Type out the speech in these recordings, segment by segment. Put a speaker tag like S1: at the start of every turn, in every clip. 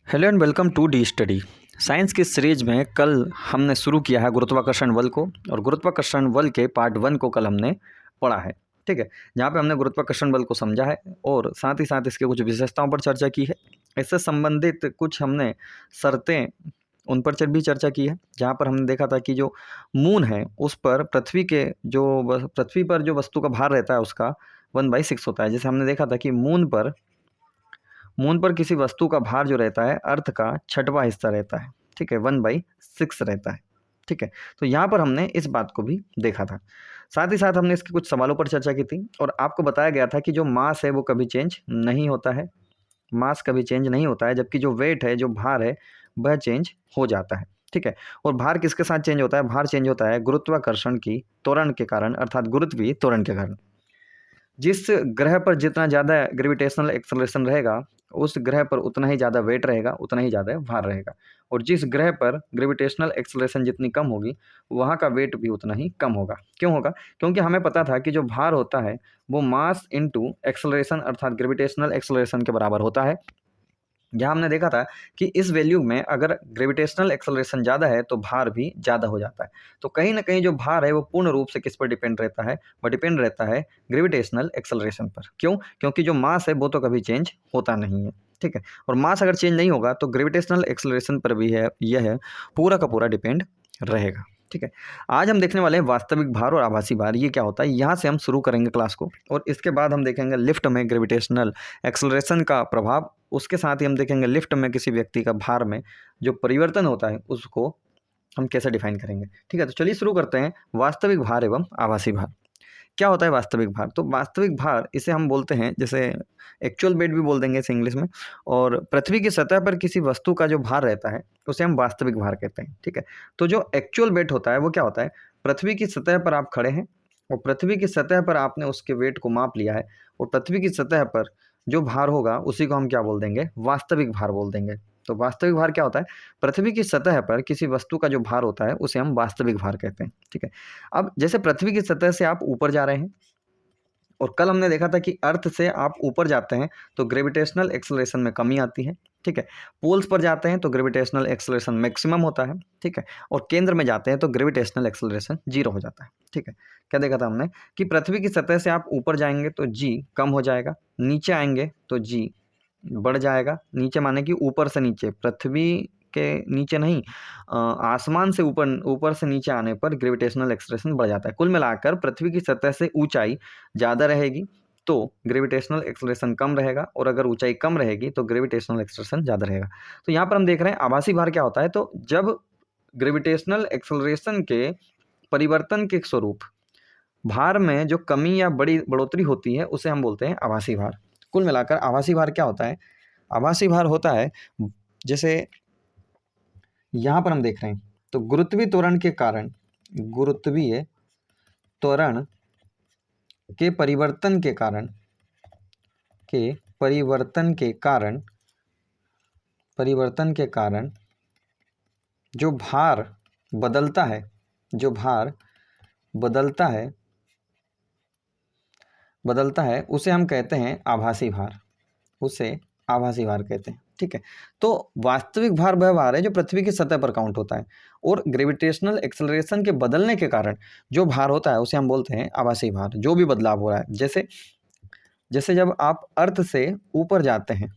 S1: Hello and welcome to the study. Science की series में कल हमने शुरू किया है गुरुत्वाकर्षण बल को, और गुरुत्वाकर्षण बल के पार्ट 1 को कल हमने पढ़ा है। ठीक है, जहाँ पे हमने गुरुत्वाकर्षण बल को समझा है और साथ ही साथ इसके कुछ विशेषताओं पर चर्चा की है। इससे संबंधित कुछ हमने शर्तें उन पर भी चर्चा की है, जहाँ पर हमने देखा था कि जो मून है उस पर पृथ्वी पर जो वस्तु का भार रहता है उसका 1/6 होता है। जैसे हमने देखा था कि मून पर किसी वस्तु का भार जो रहता है अर्थ का 6वां हिस्सा रहता है। ठीक है, 1/6 रहता है। ठीक है, तो यहाँ पर हमने इस बात को भी देखा था। साथ ही साथ हमने इसके कुछ सवालों पर चर्चा की थी और आपको बताया गया था कि जो मास है वो कभी चेंज नहीं होता है, मास कभी चेंज नहीं होता है, जबकि जो वेट है, जो भार है, वह चेंज हो जाता है। ठीक है, और भार किसके साथ चेंज होता है? भार चेंज होता है गुरुत्वाकर्षण की त्वरण के कारण, अर्थात गुरुत्वीय त्वरण के कारण। जिस ग्रह पर जितना ज़्यादा ग्रेविटेशनल एक्सेलरेशन रहेगा उस ग्रह पर उतना ही ज़्यादा वेट रहेगा, उतना ही ज़्यादा भार रहेगा। और जिस ग्रह पर ग्रेविटेशनल एक्सेलरेशन जितनी कम होगी वहाँ का वेट भी उतना ही कम होगा। क्यों होगा? क्योंकि हमें पता था कि जो भार होता है वो मास इनटू एक्सेलरेशन अर्थात ग्रेविटेशनल एक्सेलरेशन के बराबर होता है। जहाँ हमने देखा था कि इस वैल्यू में अगर ग्रेविटेशनल एक्सेलरेशन ज़्यादा है तो भार भी ज़्यादा हो जाता है। तो कहीं ना कहीं जो भार है वो पूर्ण रूप से किस पर डिपेंड रहता है? वह डिपेंड रहता है ग्रेविटेशनल एक्सेलरेशन पर। क्यों? क्योंकि जो मास है वो तो कभी चेंज होता नहीं है। ठीक है, और मास अगर चेंज नहीं होगा तो ग्रेविटेशनल एक्सेलरेशन पर भी है यह पूरा का पूरा डिपेंड रहेगा। ठीक है, आज हम देखने वाले हैं वास्तविक भार और आभासी भार। ये क्या होता है, यहाँ से हम शुरू करेंगे क्लास को, और इसके बाद हम देखेंगे लिफ्ट में ग्रेविटेशनल एक्सेलरेशन का प्रभाव। उसके साथ ही हम देखेंगे लिफ्ट में किसी व्यक्ति का भार में जो परिवर्तन होता है उसको हम कैसे डिफाइन करेंगे। ठीक है, तो चलिए शुरू करते हैं। वास्तविक भार एवं आभासी भार। क्या होता है वास्तविक भार? तो वास्तविक भार इसे हम बोलते हैं, जैसे एक्चुअल वेट भी बोल देंगे इसे इंग्लिश में। और पृथ्वी की सतह पर किसी वस्तु का जो भार रहता है उसे हम वास्तविक भार कहते हैं। ठीक है, तो जो एक्चुअल वेट होता है वो क्या होता है? पृथ्वी की सतह पर आप खड़े हैं और पृथ्वी की सतह पर आपने उसके वेट को माप लिया है, और पृथ्वी की सतह पर जो भार होगा उसी को हम क्या बोल देंगे? वास्तविक भार बोल देंगे। तो वास्तविक भार क्या होता है? पृथ्वी की सतह पर किसी वस्तु का जो भार होता है उसे हम वास्तविक भार कहते हैं। ठीक है, अब जैसे पृथ्वी की सतह से आप ऊपर जा रहे हैं, और कल हमने देखा था कि अर्थ से आप ऊपर जाते हैं तो ग्रेविटेशनल एक्सेलरेशन में कमी आती है। ठीक है, पोल्स पर जाते हैं तो ग्रेविटेशनल एक्सेलरेशन मैक्सिमम होता है। ठीक है, और केंद्र में जाते हैं तो ग्रेविटेशनल एक्सेलरेशन 0 हो जाता है। ठीक है, क्या देखा था हमने कि पृथ्वी की सतह से आप ऊपर जाएंगे तो जी कम हो जाएगा, नीचे आएंगे तो जी बढ़ जाएगा। नीचे माने कि ऊपर से नीचे, पृथ्वी के नीचे नहीं, आसमान से ऊपर, ऊपर से नीचे आने पर ग्रेविटेशनल एक्सेलरेशन बढ़ जाता है। कुल मिलाकर पृथ्वी की सतह से ऊंचाई ज़्यादा रहेगी तो ग्रेविटेशनल एक्सेलरेशन कम रहेगा, और अगर ऊंचाई कम रहेगी तो ग्रेविटेशनल एक्सेलरेशन ज़्यादा रहेगा। तो यहाँ पर हम देख रहे हैं आभासी भार क्या होता है। तो जब ग्रेविटेशनल एक्सेलरेशन के परिवर्तन के स्वरूप भार में जो कमी या बड़ी बढ़ोतरी होती है उसे हम बोलते हैं आभासी भार। कुल मिलाकर आभासी भार क्या होता है? आभासी भार होता है, जैसे यहाँ पर हम देख रहे हैं, तो गुरुत्वीय त्वरण के कारण, गुरुत्वीय त्वरण के परिवर्तन के कारण, परिवर्तन के कारण जो भार बदलता है, जो भार बदलता है उसे हम कहते हैं आभासी भार, उसे आभासी भार कहते हैं। ठीक है, तो वास्तविक भार वह भार है जो पृथ्वी की सतह पर काउंट होता है, और ग्रेविटेशनल एक्सेलरेशन के बदलने के कारण जो भार होता है उसे हम बोलते हैं आभासी भार। जो भी बदलाव हो रहा है, जैसे जब आप अर्थ से ऊपर जाते हैं,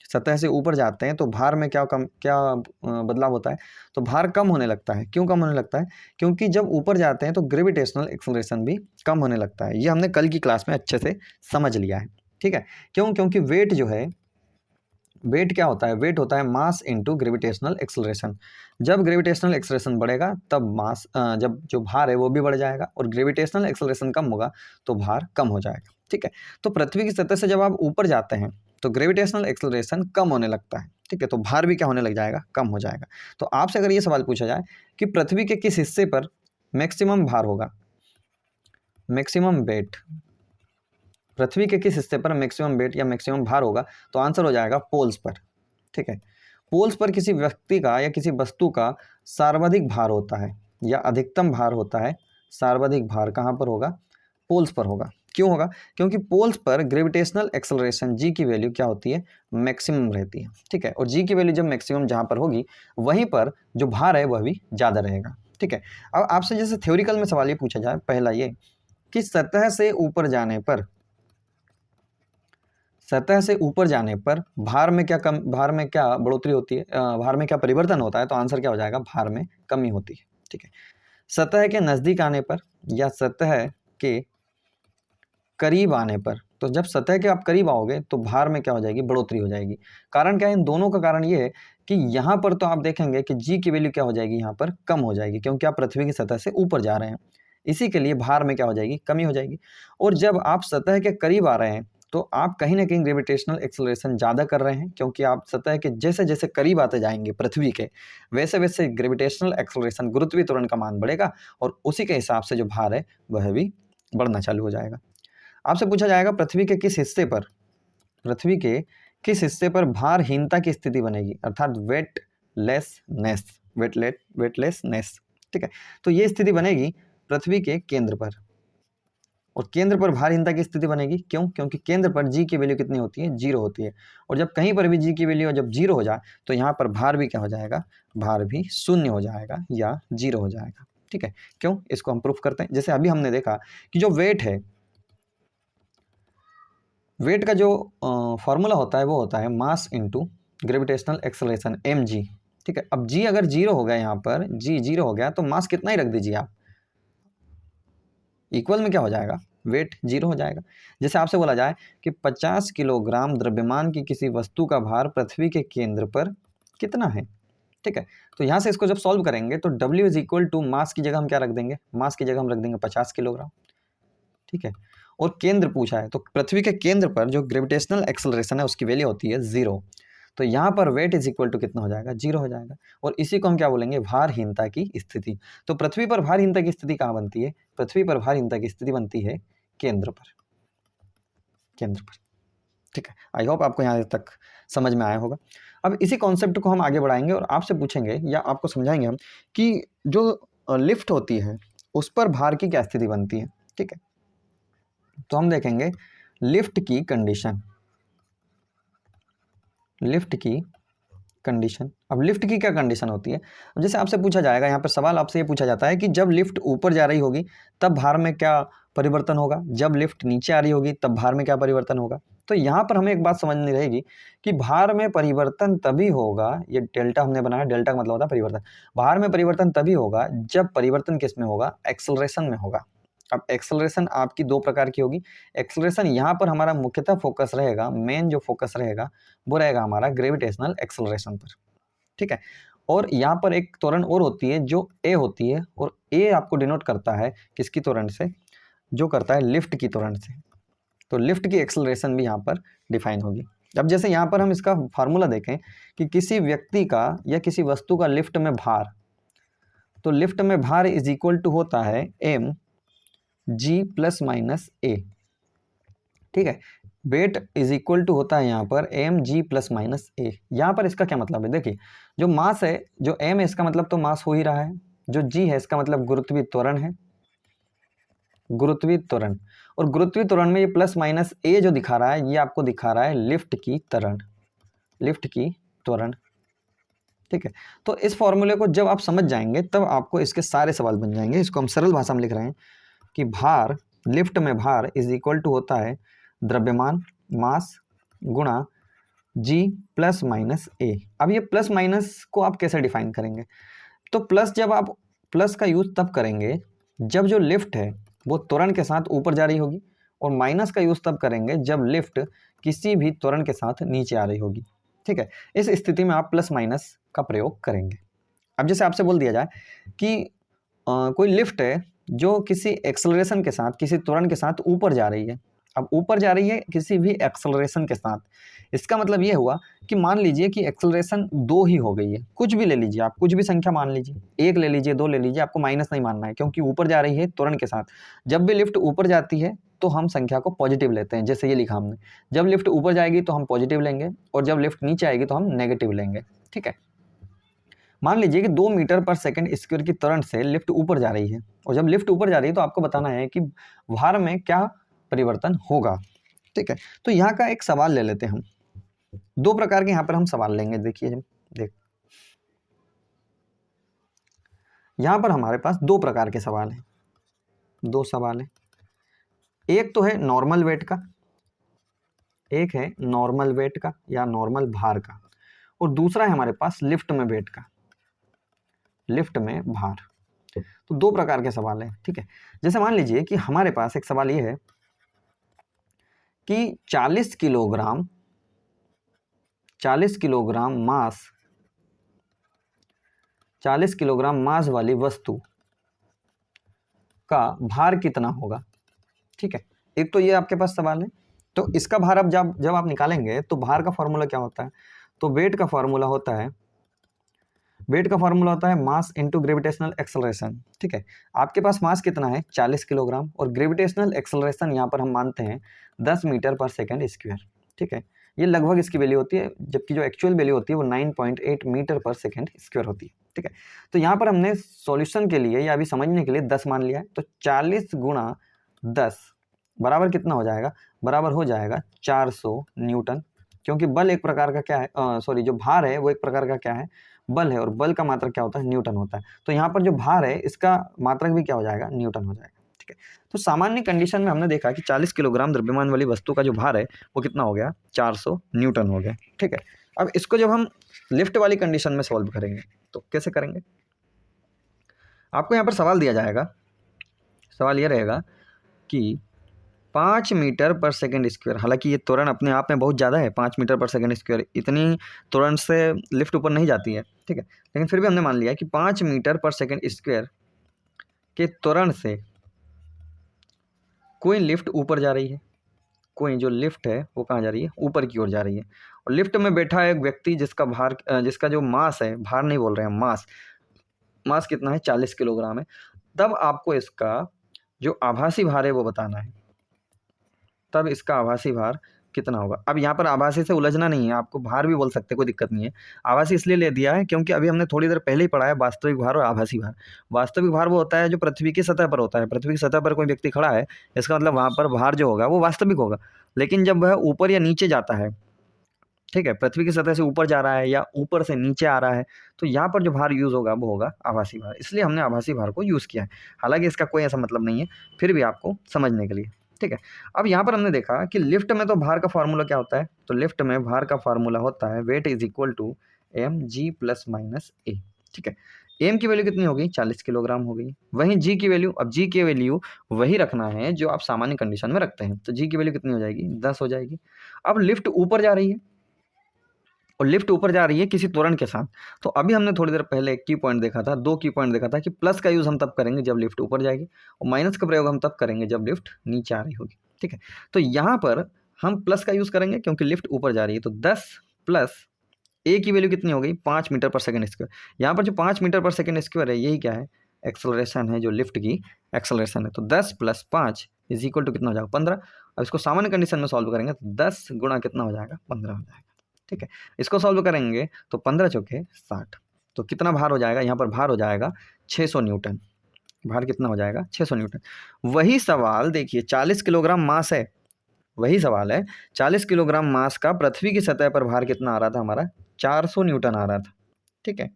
S1: सतह से ऊपर जाते हैं तो भार में क्या बदलाव होता है? तो भार कम होने लगता है। क्यों कम होने लगता है? क्योंकि जब ऊपर जाते हैं तो ग्रेविटेशनल एक्सेलरेशन भी कम होने लगता है। ये हमने कल की क्लास में अच्छे से समझ लिया है। ठीक है, क्यों? क्योंकि वेट जो है, वेट क्या होता है? वेट होता है मास इनटू ग्रेविटेशनल एक्सेलरेशन। जब ग्रेविटेशनल एक्सेलरेशन बढ़ेगा तब जब जो भार है वो भी बढ़ जाएगा, और ग्रेविटेशनल एक्सेलरेशन कम होगा तो भार कम हो जाएगा। ठीक है, तो पृथ्वी की सतह से जब आप ऊपर जाते हैं तो ग्रेविटेशनल एक्सेलरेशन कम होने लगता है। ठीक है, तो भार भी क्या होने लग जाएगा? कम हो जाएगा। तो आपसे अगर ये सवाल पूछा जाए कि पृथ्वी के किस हिस्से पर मैक्सिमम भार होगा, मैक्सिमम वेट, पृथ्वी के किस हिस्से पर मैक्सिमम वेट या मैक्सिमम भार होगा, तो आंसर हो जाएगा पोल्स पर। ठीक है, पोल्स पर किसी व्यक्ति का या किसी वस्तु का सर्वाधिक भार होता है या अधिकतम भार होता है। सर्वाधिक भार कहाँ पर होगा? पोल्स पर होगा। क्यों होगा? क्योंकि पोल्स पर ग्रेविटेशनल एक्सेलरेशन जी की वैल्यू क्या होती है? मैक्सिमम रहती है, ठीक है। और जी की वैल्यू जब मैक्सिमम जहाँ पर होगी वहीं पर जो भार है वह भी ज़्यादा रहेगा, ठीक है। अब आपसे जैसे थ्योरिकल में सवाल ये पूछा जाए, पहला ये कि सतह से ऊपर जाने पर भार में क्या बढ़ोतरी होती है, भार में क्या परिवर्तन होता है? तो आंसर क्या हो जाएगा? भार में कमी होती है, ठीक है। सतह के नज़दीक आने पर या सतह के करीब आने पर, तो जब सतह के आप करीब आओगे तो भार में क्या हो जाएगी? बढ़ोतरी हो जाएगी। कारण क्या है? इन दोनों का कारण ये है कि यहाँ पर तो आप देखेंगे कि जी की वैल्यू क्या हो जाएगी? यहाँ पर कम हो जाएगी, क्योंकि आप पृथ्वी की सतह से ऊपर जा रहे हैं। इसी के लिए भार में क्या हो जाएगी? कमी हो जाएगी। और जब आप सतह के करीब आ रहे हैं तो आप कहीं ना कहीं ग्रेविटेशनल एक्सेलरेशन ज़्यादा कर रहे हैं, क्योंकि आप सतह के जैसे जैसे करीब आते जाएंगे पृथ्वी के, वैसे वैसे ग्रेविटेशनल एक्सेलरेशन, गुरुत्वीय त्वरण का मान बढ़ेगा और उसी के हिसाब से जो भार है वह भी बढ़ना चालू हो जाएगा। आपसे पूछा जाएगा पृथ्वी के किस हिस्से पर भारहीनता की स्थिति बनेगी, अर्थात वेटलेसनेस, ठीक है। तो ये स्थिति बनेगी पृथ्वी के केंद्र पर, और केंद्र पर भारहीनता की स्थिति बनेगी। क्यों? क्योंकि केंद्र पर जी की वैल्यू कितनी होती है? 0 होती है। और जब कहीं पर भी जी की वैल्यू जब 0 हो जाए तो यहाँ पर भार भी क्या हो जाएगा? भार भी शून्य हो जाएगा या 0 हो जाएगा, ठीक है। क्यों? इसको हम प्रूफ करते हैं। जैसे अभी हमने देखा कि जो वेट है, वेट का जो फॉर्मूला होता है वो होता है mass into gravitational acceleration, mg, ठीक है। अब g अगर 0 हो गया, यहाँ पर g 0 हो गया तो मास कितना ही रख दीजिए आप, इक्वल में क्या हो जाएगा? वेट 0 हो जाएगा। जैसे आपसे बोला जाए कि 50 किलोग्राम द्रव्यमान की किसी वस्तु का भार पृथ्वी के केंद्र पर कितना है, ठीक है। तो यहाँ से इसको जब सॉल्व करेंगे तो W is equal to mass की जगह हम क्या रख देंगे? मास की जगह हम रख देंगे 50 किलोग्राम, ठीक है। और केंद्र पूछा है तो पृथ्वी के केंद्र पर जो ग्रेविटेशनल एक्सेलरेशन है उसकी वैल्यू होती है 0। तो यहाँ पर वेट इज इक्वल टू कितना हो जाएगा? 0 हो जाएगा। और इसी को हम क्या बोलेंगे? भारहीनता की स्थिति। तो पृथ्वी पर भारहीनता की स्थिति कहाँ बनती है? पृथ्वी पर भारहीनता की स्थिति बनती है केंद्र पर, ठीक है। आई होप आपको यहाँ तक समझ में आया होगा। अब इसी कॉन्सेप्ट को हम आगे बढ़ाएंगे और आपसे पूछेंगे या आपको समझाएंगे हम कि जो लिफ्ट होती है उस पर भार की क्या स्थिति बनती है, ठीक है। तो हम देखेंगे लिफ्ट की कंडीशन। अब लिफ्ट की क्या कंडीशन होती है? अब जैसे आपसे पूछा जाएगा, यहाँ पर सवाल आपसे ये पूछा जाता है कि जब लिफ्ट ऊपर जा रही होगी तब भार में क्या परिवर्तन होगा, जब लिफ्ट नीचे आ रही होगी तब भार में क्या परिवर्तन होगा। तो यहाँ पर हमें एक बात समझनी रहेगी कि भार में परिवर्तन तभी होगा, ये डेल्टा हमने बनाया, डेल्टा का मतलब होता है परिवर्तन। भार में परिवर्तन तभी होगा जब परिवर्तन किस में होगा? एक्सेलरेशन में होगा। अब एक्सेलरेशन आपकी दो प्रकार की होगी। एक्सेलरेशन यहाँ पर हमारा मुख्यतः फोकस रहेगा, मेन जो फोकस रहेगा वो रहेगा हमारा ग्रेविटेशनल एक्सेलरेशन पर, ठीक है। और यहाँ पर एक त्वरण और होती है जो ए होती है, और ए आपको डिनोट करता है किसकी त्वरण से? जो करता है लिफ्ट की त्वरण से। तो लिफ्ट की एक्सेलरेशन भी यहाँ पर डिफाइन होगी। अब जैसे यहाँ पर हम इसका फार्मूला देखें कि किसी व्यक्ति का या किसी वस्तु का लिफ्ट में भार, तो लिफ्ट में भार इज इक्वल टू होता है M G plus minus A, ठीक है। वेट इज इक्वल टू होता है यहाँ पर एम जी प्लस माइनस ए। यहाँ पर इसका क्या मतलब है? देखिए, जो मास है, जो एम है इसका मतलब तो मास हो ही रहा है, जो जी है इसका मतलब गुरुत्वीय त्वरण है, गुरुत्वीय त्वरण। और गुरुत्वीय त्वरण में ये प्लस माइनस ए जो दिखा रहा है ये आपको दिखा रहा है लिफ्ट की त्वरण, ठीक है। तो इस फॉर्मूले को जब आप समझ जाएंगे तब आपको इसके सारे सवाल बन जाएंगे। इसको हम सरल भाषा में लिख रहे हैं कि भार, लिफ्ट में भार इज इक्वल टू होता है द्रव्यमान मास गुणा जी प्लस माइनस ए। अब ये प्लस माइनस को आप कैसे डिफाइन करेंगे? तो प्लस, जब आप प्लस का यूज तब करेंगे जब जो लिफ्ट है वो त्वरण के साथ ऊपर जा रही होगी, और माइनस का यूज तब करेंगे जब लिफ्ट किसी भी त्वरण के साथ नीचे आ रही होगी, ठीक है। इस स्थिति में आप प्लस माइनस का प्रयोग करेंगे। अब जैसे आपसे बोल दिया जाए कि कोई लिफ्ट है जो किसी एक्सेलरेशन के साथ, किसी त्वरण के साथ ऊपर जा रही है। अब ऊपर जा रही है किसी भी एक्सेलरेशन के साथ, इसका मतलब ये हुआ कि मान लीजिए कि एक्सेलरेशन 2 ही हो गई है, कुछ भी ले लीजिए आप, कुछ भी संख्या मान लीजिए, 1 ले लीजिए, 2 ले लीजिए, आपको माइनस नहीं मानना है क्योंकि ऊपर जा रही है त्वरण के साथ। जब भी लिफ्ट ऊपर जाती है तो हम संख्या को पॉजिटिव लेते हैं, जैसे ये लिखा हमने। जब लिफ्ट ऊपर जाएगी तो हम पॉजिटिव लेंगे, और जब लिफ्ट नीचे आएगी तो हम नेगेटिव लेंगे, ठीक है। मान लीजिए कि 2 मीटर पर सेकंड स्क्वायर की त्वरण से लिफ्ट ऊपर जा रही है, और जब लिफ्ट ऊपर जा रही है तो आपको बताना है कि भार में क्या परिवर्तन होगा। ठीक है, तो यहाँ का एक सवाल ले लेते हैं हम। दो प्रकार के यहाँ पर हम सवाल लेंगे। देखिए देख, यहाँ पर हमारे पास दो प्रकार के सवाल हैं, दो सवाल हैं। एक तो है नॉर्मल वेट का, एक है नॉर्मल वेट का या नॉर्मल भार का, और दूसरा है हमारे पास लिफ्ट में वेट का, लिफ्ट में भार। तो दो प्रकार के सवाल हैं। ठीक है, जैसे मान लीजिए कि हमारे पास एक सवाल ये है कि 40 किलोग्राम मास, 40 किलोग्राम मास वाली वस्तु का भार कितना होगा। ठीक है, एक तो ये आपके पास सवाल है। तो इसका भार अब जब आप निकालेंगे तो भार का फॉर्मूला क्या होता है, तो वेट का फॉर्मूला होता है मास इंटू ग्रेविटेशनल एक्सेलरेशन। ठीक है, आपके पास मास कितना है 40 किलोग्राम, और ग्रेविटेशनल एक्सेलरेशन यहाँ पर हम मानते हैं 10 मीटर पर सेकेंड स्क्वायर। ठीक है, ये लगभग इसकी वैल्यू होती है, जबकि जो एक्चुअल वैल्यू होती है वो 9.8 मीटर पर सेकेंड स्क्वायर होती है। ठीक है, तो यहाँ पर हमने सॉल्यूशन के लिए या अभी समझने के लिए 10 मान लिया है। तो 40 गुणा 10 बराबर कितना हो जाएगा, बराबर हो जाएगा 400 न्यूटन, क्योंकि बल एक प्रकार का क्या है, जो भार है वो एक प्रकार का क्या है, बल है, और बल का मात्रक क्या होता है, न्यूटन होता है। तो यहाँ पर जो भार है इसका मात्रक भी क्या हो जाएगा, न्यूटन हो जाएगा। ठीक है, तो सामान्य कंडीशन में हमने देखा कि 40 किलोग्राम द्रव्यमान वाली वस्तु का जो भार है वो कितना हो गया, 400 न्यूटन हो गया। ठीक है, अब इसको जब हम लिफ्ट वाली कंडीशन में सॉल्व करेंगे तो कैसे करेंगे, आपको यहाँ पर सवाल दिया जाएगा, सवाल ये रहेगा कि 5 मीटर पर सेकेंड स्क्वायर, हालांकि ये त्वरण अपने आप में बहुत ज़्यादा है, 5 मीटर पर सेकेंड स्क्वायर, इतनी त्वरण से लिफ्ट ऊपर नहीं जाती है। ठीक है, लेकिन फिर भी हमने मान लिया कि 5 मीटर पर सेकेंड स्क्वायर के त्वरण से कोई लिफ्ट ऊपर जा रही है, कोई जो लिफ्ट है वो कहाँ जा रही है, ऊपर की ओर जा रही है, और लिफ्ट में बैठा है एक व्यक्ति जिसका भार, जिसका जो मास है, भार नहीं बोल रहे हैं, मास कितना है, 40 किलोग्राम है। तब आपको इसका जो आभासी भार है वो बताना है, तब इसका आभासी भार कितना होगा। अब यहाँ पर आभासी से उलझना नहीं है, आपको भार भी बोल सकते हैं, कोई दिक्कत नहीं है। आभासी इसलिए ले दिया है क्योंकि अभी हमने थोड़ी देर पहले ही पढ़ा है वास्तविक भार और आभासी भार। वास्तविक भार वो होता है जो पृथ्वी की सतह पर होता है, पृथ्वी की सतह पर कोई व्यक्ति खड़ा है, इसका मतलब वहाँ पर भार जो होगा वो वास्तविक होगा। लेकिन जब वह ऊपर या नीचे जाता है, ठीक है, पृथ्वी की सतह से ऊपर जा रहा है या ऊपर से नीचे आ रहा है, तो यहाँ पर जो भार यूज़ होगा वो होगा आभासी भार, इसलिए हमने आभासी भार को यूज़ किया है। हालांकि इसका कोई ऐसा मतलब नहीं है, फिर भी आपको समझने के लिए। ठीक है, अब यहाँ पर हमने देखा कि लिफ्ट में तो भार का फार्मूला क्या होता है, तो लिफ्ट में भार का फार्मूला होता है weight is equal to mg plus minus A. ठीक है, एम की वैल्यू कितनी हो गई, 40 किलोग्राम हो गई। वहीं जी की वैल्यू, अब जी की वैल्यू वही रखना है जो आप सामान्य कंडीशन में रखते हैं, तो जी की वैल्यू कितनी हो जाएगी, 10 हो जाएगी। अब लिफ्ट ऊपर जा रही है, और लिफ्ट ऊपर जा रही है किसी त्वरण के साथ। तो अभी हमने थोड़ी देर पहले एक की पॉइंट देखा था, दो की पॉइंट देखा था कि प्लस का यूज़ हम तब करेंगे जब लिफ्ट ऊपर जाएगी, और माइनस का प्रयोग हम तब करेंगे जब लिफ्ट नीचे आ रही होगी। ठीक है, तो यहाँ पर हम प्लस का यूज़ करेंगे क्योंकि लिफ्ट ऊपर जा रही है। तो 10 प्लस ए की वैल्यू कितनी हो गई, 5 मीटर पर सेकेंड स्क्वायर। यहाँ पर जो 5 मीटर पर सेकेंड स्क्वायर है यही क्या है, एक्सेलरेशन है, जो लिफ्ट की एक्सेलरेशन है। तो 10 प्लस 5 इज इक्वल टू कितना हो जाएगा, 15। अब इसको सामान्य कंडीशन में सॉल्व करेंगे तो 10 गुणा कितना हो जाएगा, 15 हो जाएगा। ठीक है, इसको सॉल्व करेंगे तो 15 चौके 60, तो कितना भार हो जाएगा, यहाँ पर भार हो जाएगा 600 न्यूटन। भार कितना हो जाएगा, 600 न्यूटन। वही सवाल देखिए, 40 किलोग्राम मास है, वही सवाल है, 40 किलोग्राम मास का पृथ्वी की सतह पर भार कितना आ रहा था हमारा, 400 न्यूटन आ रहा था। ठीक है,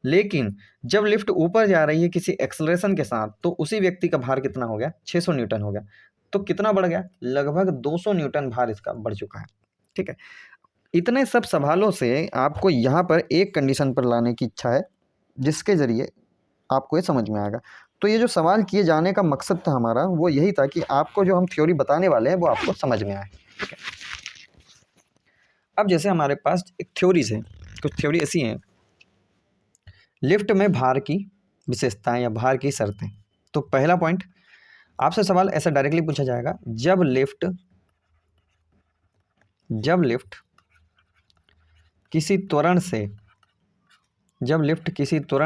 S1: लेकिन जब लिफ्ट ऊपर जा रही है किसी एक्सेलरेशन के साथ, तो उसी व्यक्ति का भार कितना हो गया, 600 न्यूटन हो गया। तो कितना बढ़ गया, लगभग 200 न्यूटन भार इसका बढ़ चुका है। ठीक है, इतने सब सवालों से आपको यहाँ पर एक कंडीशन पर लाने की इच्छा है जिसके ज़रिए आपको ये समझ में आएगा। तो ये जो सवाल किए जाने का मकसद था हमारा वो यही था कि आपको जो हम थ्योरी बताने वाले हैं वो आपको समझ में आए। ठीक है, अब जैसे हमारे पास एक थ्योरीज है, कुछ थ्योरी ऐसी हैं, लिफ्ट में भार की विशेषताएं या भार की शर्तें। तो पहला पॉइंट आपसे सवाल ऐसा डायरेक्टली पूछा जाएगा, जब लिफ्ट किसी त्वरण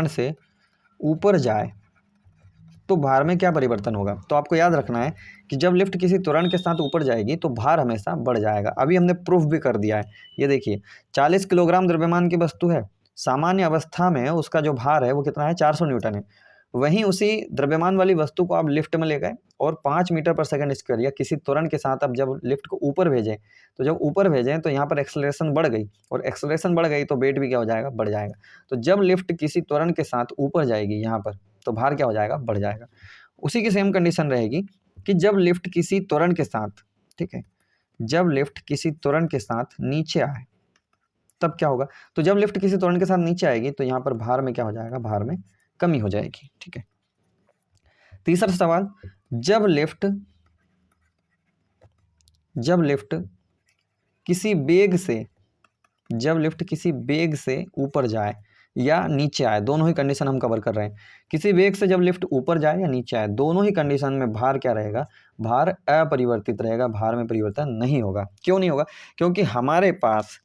S1: से ऊपर जाए तो भार में क्या परिवर्तन होगा। तो आपको याद रखना है कि जब लिफ्ट किसी त्वरण के साथ ऊपर जाएगी तो भार हमेशा बढ़ जाएगा। अभी हमने प्रूफ भी कर दिया है, ये देखिए 40 किलोग्राम द्रव्यमान की वस्तु है, सामान्य अवस्था में उसका जो भार है वो कितना है, 400 न्यूटन है। वहीं उसी द्रव्यमान वाली वस्तु को आप लिफ्ट में ले गए और 5 मीटर पर सेकंड स्क्वायर या किसी त्वरण के साथ आप जब लिफ्ट को ऊपर भेजें, तो जब ऊपर भेजें तो यहाँ पर एक्सेलरेशन बढ़ गई, और एक्सेलरेशन बढ़ गई तो वेट भी क्या हो जाएगा, बढ़ जाएगा। तो जब लिफ्ट किसी त्वरण के साथ ऊपर जाएगी यहाँ पर, तो भार क्या हो जाएगा, बढ़ जाएगा। उसी की सेम कंडीशन रहेगी कि जब लिफ्ट किसी त्वरण के साथ, ठीक है, जब लिफ्ट किसी त्वरण के साथ नीचे आए तब क्या होगा। तो जब लिफ्ट किसी त्वरण के साथ नीचे आएगी तो यहाँ पर भार में क्या हो जाएगा, भार में कमी हो जाएगी। ठीक है, तीसरा सवाल, जब लिफ्ट किसी बेग से, जब लिफ्ट किसी बेग से ऊपर जाए या नीचे आए, दोनों ही कंडीशन हम कवर कर रहे हैं। किसी बेग से जब लिफ्ट ऊपर जाए या नीचे आए, दोनों ही कंडीशन में भार क्या रहेगा, भार अपरिवर्तित रहेगा, भार में परिवर्तन नहीं होगा। क्यों नहीं होगा, क्योंकि हमारे पास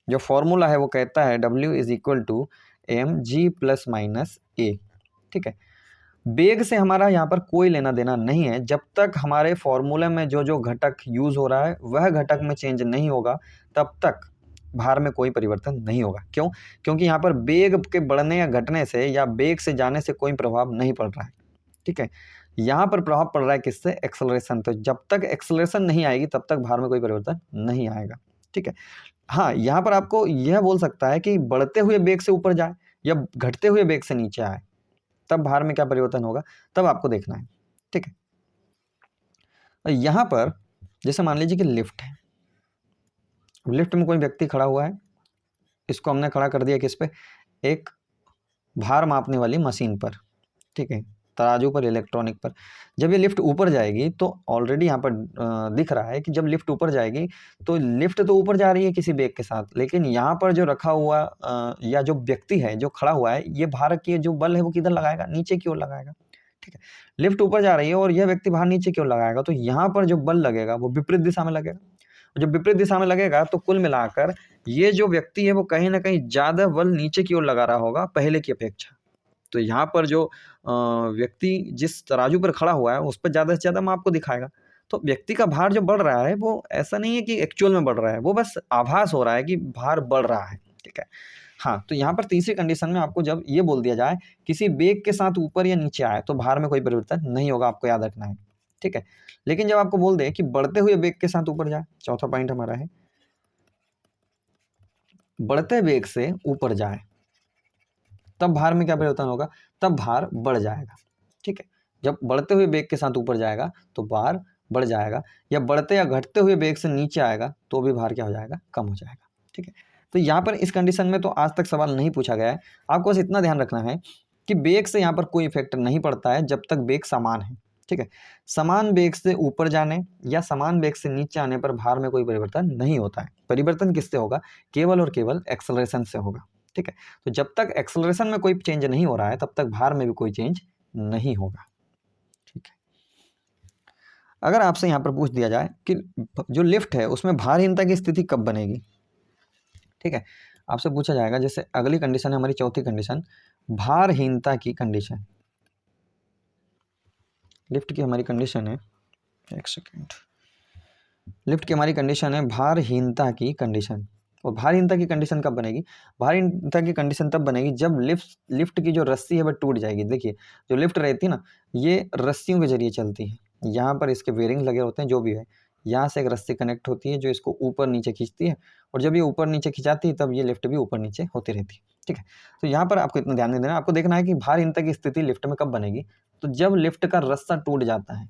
S1: जो फॉर्मूला है वो कहता है W = mg + -a। ठीक है, बेग से हमारा यहाँ पर कोई लेना देना नहीं है। जब तक हमारे फॉर्मूले में जो जो घटक यूज हो रहा है वह घटक में चेंज नहीं होगा, तब तक भार में कोई परिवर्तन नहीं होगा। क्यों, क्योंकि यहाँ पर बेग के बढ़ने या घटने से या बेग से जाने से कोई प्रभाव नहीं पड़ रहा है। ठीक है, यहाँ पर प्रभाव पड़ रहा है किससे, एक्सेलरेशन। तो जब तक एक्सेलरेशन नहीं आएगी तब तक भार में कोई परिवर्तन नहीं आएगा। ठीक है, हाँ, यहाँ पर आपको यह बोल सकता है कि बढ़ते हुए बेग से ऊपर जाए या घटते हुए बेग से नीचे आए, तब भार में क्या परिवर्तन होगा, तब आपको देखना है। ठीक है, यहाँ पर जैसे मान लीजिए कि लिफ्ट है, लिफ्ट में कोई व्यक्ति खड़ा हुआ है, इसको हमने खड़ा कर दिया किस पे, एक भार मापने वाली मशीन पर। ठीक है, तराजू पर, इलेक्ट्रॉनिक पर। जब ये लिफ्ट ऊपर जाएगी तो ऑलरेडी यहाँ पर दिख रहा है कि जब लिफ्ट ऊपर जाएगी तो लिफ्ट तो ऊपर जा रही है किसी बेग के साथ, लेकिन यहाँ पर जो रखा हुआ या जो व्यक्ति है जो खड़ा हुआ है, ये भार की जो बल है वो किधर लगाएगा, नीचे की ओर लगाएगा। ठीक है, लिफ्ट ऊपर जा रही है और यह व्यक्ति भार नीचे की ओर लगाएगा, तो यहाँ पर जो बल लगेगा वो विपरीत दिशा में लगेगा। जब विपरीत दिशा में लगेगा तो कुल मिलाकर ये जो व्यक्ति है वो कहीं ना कहीं ज्यादा बल नीचे की ओर लगा रहा होगा पहले की अपेक्षा। तो यहाँ पर जो व्यक्ति जिस तराजू पर खड़ा हुआ है उस पर ज़्यादा से ज़्यादा माप को दिखाएगा। तो व्यक्ति का भार जो बढ़ रहा है वो ऐसा नहीं है कि एक्चुअल में बढ़ रहा है, वो बस आभास हो रहा है कि भार बढ़ रहा है। ठीक है, हाँ, तो यहाँ पर तीसरी कंडीशन में आपको जब ये बोल दिया जाए किसी बेग के साथ ऊपर या नीचे आए तो भार में कोई परिवर्तन नहीं होगा, आपको याद रखना है। ठीक है, लेकिन जब आपको बोल दे कि बढ़ते हुए बेग के साथ ऊपर जाए, चौथा पॉइंट हमारा है बढ़ते बेग से ऊपर जाए, तब भार में क्या परिवर्तन होगा, तब भार बढ़ जाएगा। ठीक है, जब बढ़ते हुए बेग के साथ ऊपर जाएगा तो भार बढ़ जाएगा, या बढ़ते या घटते हुए बेग से नीचे आएगा तो भी भार क्या हो जाएगा, कम हो जाएगा। ठीक है, तो यहाँ पर इस कंडीशन में तो आज तक सवाल नहीं पूछा गया है। आपको बस इतना ध्यान रखना है कि बेग से यहाँ पर कोई इफेक्ट नहीं पड़ता है जब तक बेग समान है। ठीक है, समान बेग से ऊपर जाने या समान बेग से नीचे आने पर भार में कोई परिवर्तन नहीं होता है। परिवर्तन किससे होगा, केवल और केवल एक्सेलरेशन से होगा। ठीक है, तो जब तक एक्सेलरेशन में कोई चेंज नहीं हो रहा है तब तक भार में भी कोई चेंज नहीं होगा। ठीक है, अगर आपसे यहाँ पर पूछ दिया जाए कि जो लिफ्ट है उसमें भारहीनता की स्थिति कब बनेगी, ठीक है, आपसे पूछा जाएगा, जैसे अगली कंडीशन है हमारी चौथी कंडीशन, भारहीनता की कंडीशन। लिफ्ट की हमारी कंडीशन है, एक सेकेंड, लिफ्ट की हमारी कंडीशन है भारहीनता की कंडीशन। और भारहीनता की कंडीशन कब बनेगी, भारहीनता की कंडीशन तब बनेगी जब लिफ्ट की जो रस्सी है वह टूट जाएगी। देखिए, जो लिफ्ट रहती है ना, ये रस्सियों के जरिए चलती है। यहाँ पर इसके बेरिंग लगे होते हैं, जो भी है, यहाँ से एक रस्सी कनेक्ट होती है जो इसको ऊपर नीचे खींचती है, और जब ये ऊपर नीचे खिंचाती है तब ये लिफ्ट भी ऊपर नीचे होती रहती है। ठीक है, तो यहाँ पर आपको इतना ध्यान नहीं देना, आपको देखना है कि भारहीनता की स्थिति लिफ्ट में कब बनेगी। तो जब लिफ्ट का रस्सा टूट जाता है,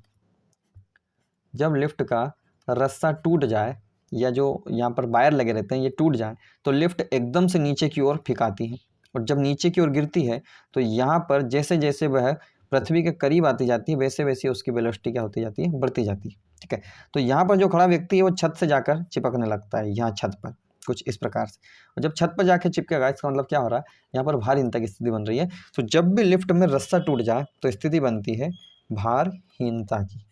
S1: जब लिफ्ट का रस्सा टूट जाए या जो यहाँ पर वायर लगे रहते हैं ये टूट जाए, तो लिफ्ट एकदम से नीचे की ओर फिकाती है, और जब नीचे की ओर गिरती है तो यहाँ पर जैसे जैसे वह पृथ्वी के करीब आती जाती है वैसे वैसे उसकी वेलोसिटी क्या होती जाती है, बढ़ती जाती है। ठीक है, तो यहाँ पर जो खड़ा व्यक्ति है वो छत से जाकर चिपकने लगता है, यहाँ छत पर कुछ इस प्रकार से, और जब छत पर जाकर चिपकेगा इसका मतलब क्या हो रहा है, यहाँ पर भारहीनता की स्थिति बन रही है। तो जब भी लिफ्ट में रस्सा टूट जाए तो स्थिति बनती है भारहीनता की,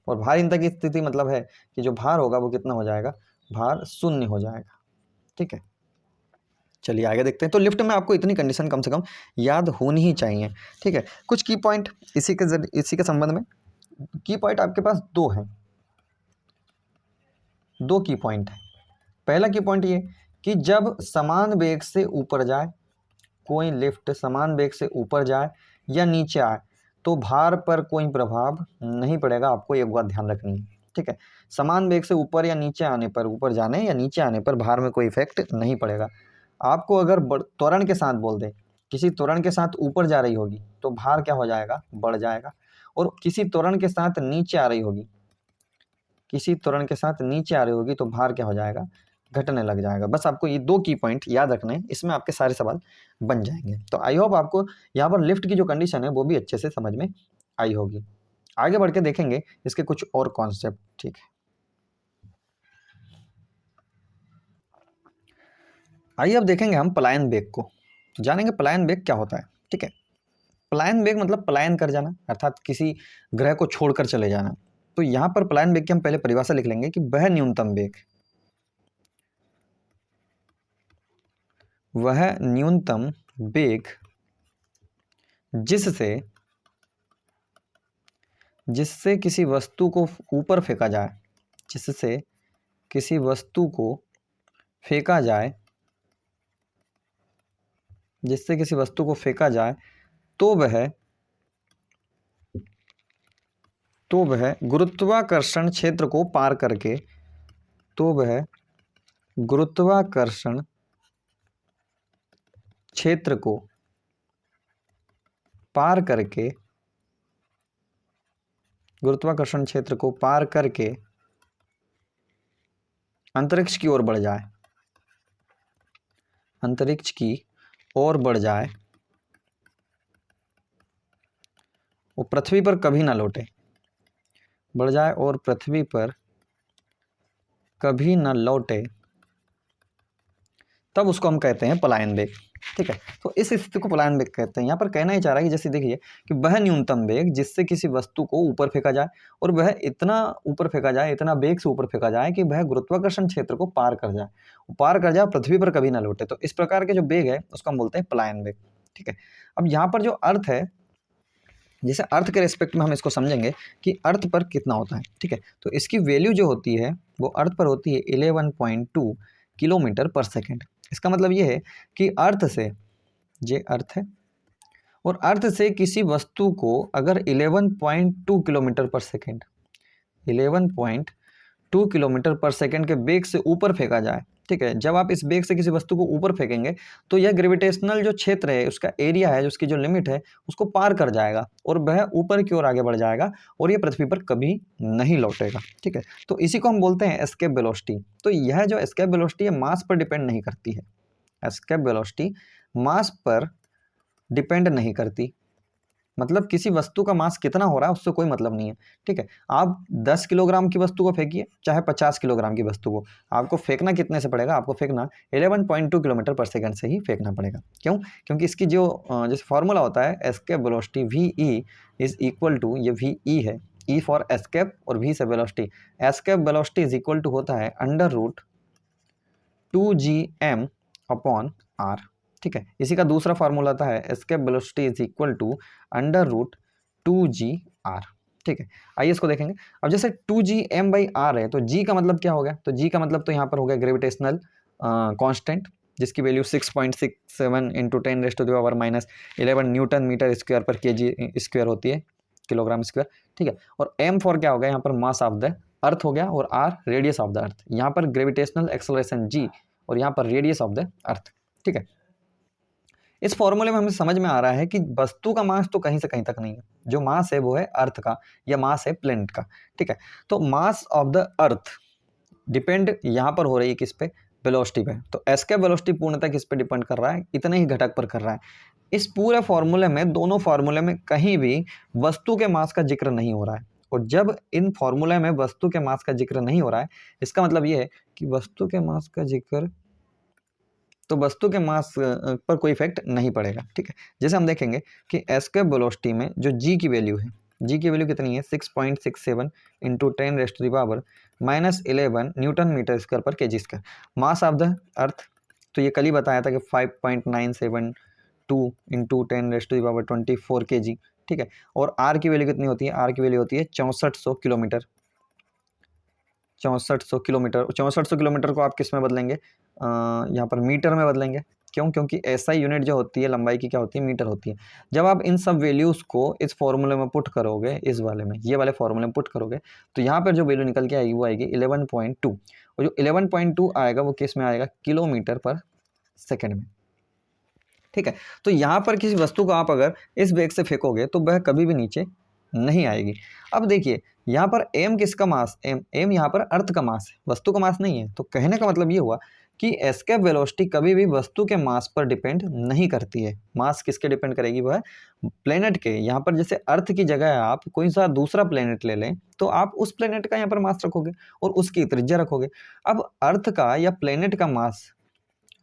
S1: और भारहीनता की स्थिति मतलब है कि जो भार होगा वो कितना हो जाएगा, भार शून्य हो जाएगा। ठीक है, चलिए आगे देखते हैं। तो लिफ्ट में आपको इतनी कंडीशन कम से कम याद होनी ही चाहिए। ठीक है, कुछ की पॉइंट इसी के संबंध में, की पॉइंट आपके पास दो हैं, दो की पॉइंट है। पहला की पॉइंट ये कि जब समान वेग से ऊपर जाए, कोई लिफ्ट समान वेग से ऊपर जाए या नीचे आए तो भार पर कोई प्रभाव नहीं पड़ेगा, आपको एक बात ध्यान रखनी है, ठीक है। समान वेग से ऊपर या नीचे आने पर, ऊपर जाने या नीचे आने पर भार में कोई इफेक्ट नहीं पड़ेगा। आपको अगर त्वरण के साथ बोल दे, किसी त्वरण के साथ ऊपर जा रही होगी तो भार क्या हो जाएगा, बढ़ जाएगा, और किसी त्वरण के साथ नीचे आ रही होगी, किसी त्वरण के साथ नीचे आ रही होगी तो भार क्या हो जाएगा, घटने लग जाएगा। बस आपको ये 2 की पॉइंट याद रखने हैं, इसमें आपके सारे सवाल बन जाएंगे। तो आई होप आपको यहाँ पर लिफ्ट की जो कंडीशन है वो भी अच्छे से समझ में आई होगी। आगे बढ़ के देखेंगे इसके कुछ और कॉन्सेप्ट, ठीक है। आइए अब देखेंगे हम पलायन वेग को, तो जानेंगे पलायन वेग क्या होता है, ठीक है। पलायन वेग मतलब पलायन कर जाना, अर्थात किसी ग्रह को छोड़कर चले जाना। तो यहाँ पर पलायन वेग की हम पहले परिभाषा लिख लेंगे कि वह न्यूनतम वेग, वह न्यूनतम वेग जिससे किसी वस्तु को ऊपर फेंका जाए, जिससे किसी वस्तु को फेंका जाए, जिससे किसी वस्तु को फेंका जाए तो वह गुरुत्वाकर्षण क्षेत्र को पार करके, तो वह गुरुत्वाकर्षण क्षेत्र को पार करके, गुरुत्वाकर्षण क्षेत्र को पार करके अंतरिक्ष की ओर बढ़ जाए, अंतरिक्ष की ओर बढ़ जाए, वो पृथ्वी पर कभी ना लौटे, बढ़ जाए और पृथ्वी पर कभी ना लौटे, तब उसको हम कहते हैं पलायन वेग, ठीक है। तो इस स्थिति को पलायन वेग कहते हैं। यहाँ पर कहना ही चाह रहा है कि जैसे देखिए कि वह न्यूनतम वेग जिससे किसी वस्तु को ऊपर फेंका जाए, और वह इतना ऊपर फेंका जाए, इतना वेग से ऊपर फेंका जाए कि वह गुरुत्वाकर्षण क्षेत्र को पार कर जाए, पार कर जाए, पृथ्वी पर कभी ना लौटे। तो इस प्रकार के जो वेग है उसको हम बोलते हैं पलायन वेग, ठीक है। अब यहाँ पर जो अर्थ है, जैसे अर्थ के रेस्पेक्ट में हम इसको समझेंगे कि अर्थ पर कितना होता है, ठीक है। तो इसकी वैल्यू जो होती है वो अर्थ पर होती है 11.2 किलोमीटर पर सेकेंड। इसका मतलब ये है कि अर्थ से, ये अर्थ है, और अर्थ से किसी वस्तु को अगर 11.2 किलोमीटर पर सेकेंड, 11.2 किलोमीटर पर सेकेंड के वेग से ऊपर फेंका जाए, ठीक है। जब आप इस वेग से किसी वस्तु को ऊपर फेंकेंगे तो यह ग्रेविटेशनल जो क्षेत्र है, उसका एरिया है, उसकी जो लिमिट है, उसको पार कर जाएगा और वह ऊपर की ओर आगे बढ़ जाएगा और यह पृथ्वी पर कभी नहीं लौटेगा, ठीक है। तो इसी को हम बोलते हैं एस्केप वेलोसिटी। तो यह जो एस्केप वेलोसिटी है मास पर डिपेंड नहीं करती है, एस्केप वेलोसिटी मास पर डिपेंड नहीं करती, मतलब किसी वस्तु का मास कितना हो रहा है उससे कोई मतलब नहीं है, ठीक है। आप 10 किलोग्राम की वस्तु को फेंकिए, चाहे 50 किलोग्राम की वस्तु को, आपको फेंकना कितने से पड़ेगा, आपको फेंकना 11.2 किलोमीटर पर सेकंड से ही फेंकना पड़ेगा। क्यों? क्योंकि इसकी जो जैसे फॉर्मूला होता है escape velocity VE is equal to, ये VE है, E फॉर एस्केप और V से velocity, escape velocity is equal to होता है √2gm अपॉन r, ठीक है। इसी का दूसरा फार्मूला आता है escape velocity is equal to √2gr, ठीक है। आइए इसको देखेंगे। अब जैसे 2gm/r है तो g का मतलब क्या हो गया, तो g का मतलब तो यहाँ पर हो गया ग्रेविटेशनल कांस्टेंट, जिसकी value 6.67 into 10⁻⁻11 newton metre square पर kg स्क्वायर होती है, किलोग्राम स्क्वायर, ठीक है। और m फॉर क्या हो गया, यहाँ पर मास ऑफ द अर्थ हो गया, और r radius of the earth, यहाँ पर ग्रेविटेशनल एक्सेलरेशन g और यहाँ पर रेडियस ऑफ द अर्थ, ठीक है। इस फॉर्मूले में हमें समझ में आ रहा है कि वस्तु का मास तो कहीं से कहीं तक नहीं है, जो मास है वो है अर्थ का या मास है प्लेनेट का, ठीक है। तो मास ऑफ द अर्थ डिपेंड यहाँ पर हो रही है किस पे, वेलोसिटी पे। तो एस्केप वेलोसिटी पूर्णतः किस पे डिपेंड कर रहा है, इतने ही घटक पर कर रहा है। इस पूरे फॉर्मूले में, दोनों फॉर्मूले में कहीं भी वस्तु के मास का जिक्र नहीं हो रहा है, और जब इन फॉर्मूले में वस्तु के मास का जिक्र नहीं हो रहा है, इसका मतलब ये है कि वस्तु के मास का जिक्र, तो वस्तु के मास पर कोई इफेक्ट नहीं पड़ेगा, ठीक है। जैसे हम देखेंगे कि एस्केप वेलोसिटी में जो g की वैल्यू है, g की वैल्यू कितनी है, 6.67 इंटू 10⁻⁻11 न्यूटन मीटर स्क्वायर पर kg square. Mass of the earth तो ये कल ही बताया था कि 5.972 इंटू 10⁻24 kg, ठीक है। और r की वैल्यू कितनी होती है, r की वैल्यू होती है 6400 किलोमीटर, 6400 किलोमीटर। 6400 किलोमीटर को आप किस में बदलेंगे, यहाँ पर मीटर में बदलेंगे, क्यों? क्योंकि एसआई यूनिट जो होती है लंबाई की क्या होती है? मीटर होती है। जब आप इन सब वैल्यूज़ को इस फॉर्मूले में पुट करोगे, इस वाले में, ये वाले फॉर्मूले में पुट करोगे, तो यहाँ पर जो वैल्यू निकल के आएगी वो आएगी 11.2, और जो 11.2 आएगा वो किस में आएगा? किलोमीटर पर सेकेंड में। ठीक है, तो यहाँ पर किसी वस्तु को आप अगर इस वेग से फेंकोगे तो वह कभी भी नीचे नहीं आएगी। अब देखिए यहाँ पर एम किसका मास? एम यहाँ पर अर्थ का मास है, वस्तु का मास नहीं है। तो कहने का मतलब ये हुआ कि एस्केप वेलोसिटी कभी भी वस्तु के मास पर डिपेंड नहीं करती है। मास किसके डिपेंड करेगी? वह प्लेनेट के। यहाँ पर जैसे अर्थ की जगह आप कोई सा दूसरा प्लेनेट ले लें तो आप उस प्लेनेट का यहाँ पर मास रखोगे और उसकी त्रिज्या रखोगे। अब अर्थ का या प्लेनेट का मास,